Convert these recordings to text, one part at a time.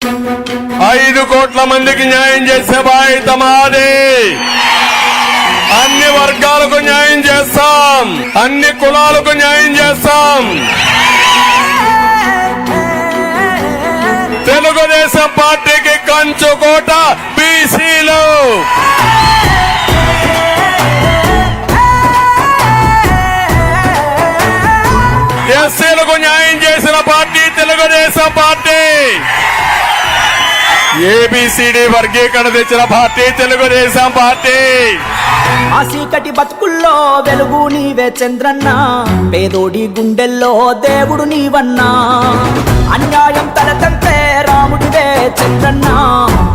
5 కోట్ల మందికి న్యాయం చేసే బాధ్యత మాది. అన్ని వర్గాలకు న్యాయం చేస్తాం, అన్ని కులాలకు న్యాయం చేస్తాం. తెలుగుదేశం పార్టీకి కంచుకోట బీసీలు. ఎస్సీలకు న్యాయం చేసిన పార్టీ తెలుగుదేశం పార్టీ. ఏబిసిడి వర్గీకరణ తెచ్చిన పార్టీ తెలుగుదేశం పార్టీ. ఆ చీకటి బతుకుల్లో వెలుగు నీవే చంద్రన్న, పేదోడి గుండెల్లో దేవుడు నీవన్నా. అన్యాయం తలతంటే రాముడివే చంద్రన్న,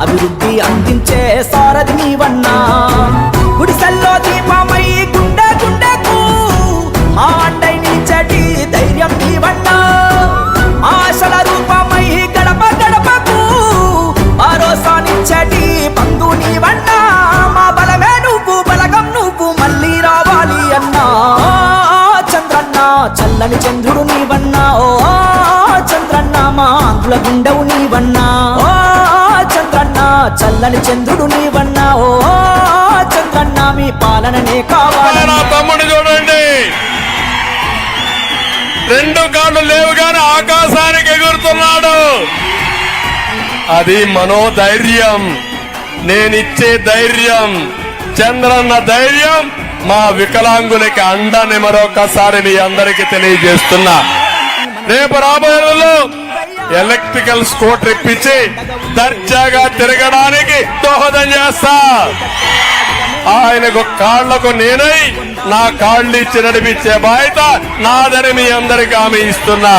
అభివృద్ధి అందించే సారథి నీవన్నా. గుడిసెల్లో దీపమై గుండె గుండెకు ఆ అండై నిలిచేటి ధైర్యం నీవన్నా. ఆశల రూపమై గడప గడపకు భరోసానిచ్చేటి బంధు నీవన్నా. మా బలమే నువ్వు, బలగం నువ్వు, మళ్ళీ రావాలి అన్నా. చంద్రన్న చల్లని చంద్రుడు నీవన్నా. ఓ చంద్రన్న మా ఆంధ్రుల గుండెవు నీవన్నా. ఓ చంద్రన్న చల్లని చంద్రుడు నీవన్నా. ఓ చంద్రన్న మీ పాలననే కావాలి. తమ్ముడు చూడండి, 2 కాళ్ళు లేవు గాని ఆకాశానికి ఎగురుతున్నాడు. అది మనోధైర్యం, నేనిచ్చే ధైర్యం, చంద్రన్న ధైర్యం. మా వికలాంగులకి అండని మరొకసారి మీ అందరికీ తెలియజేస్తున్నా. రేపు రాబోయేలో ఎలక్ట్రికల్ స్కూటర్ ఇప్పించి దర్జాగా తిరగడానికి దోహదం చేస్తా. ఆయనకు కాళ్లకు నేనై నా కాళ్ళు ఇచ్చి నడిపించే బాధ్యత నాదని మీ అందరికీ హామీ ఇస్తున్నా.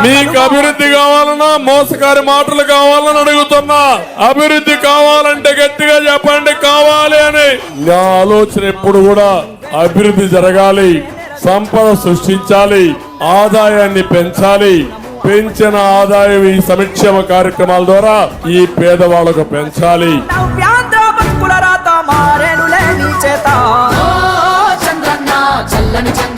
మీకు అభివృద్ధి కావాలన్నా మోసకారి మాటలు కావాలని అడుగుతున్నా. అభివృద్ధి కావాలంటే గట్టిగా చెప్పండి కావాలి అని. నా ఆలోచన ఎప్పుడు కూడా అభివృద్ధి జరగాలి, సంపద సృష్టించాలి, ఆదాయాన్ని పెంచాలి. పెంచిన ఆదాయం ఈ సంక్షేమ కార్యక్రమాల ద్వారా ఈ పేదవాళ్లకు పెంచాలి. చంద్రన్న చల్లని చంద్ర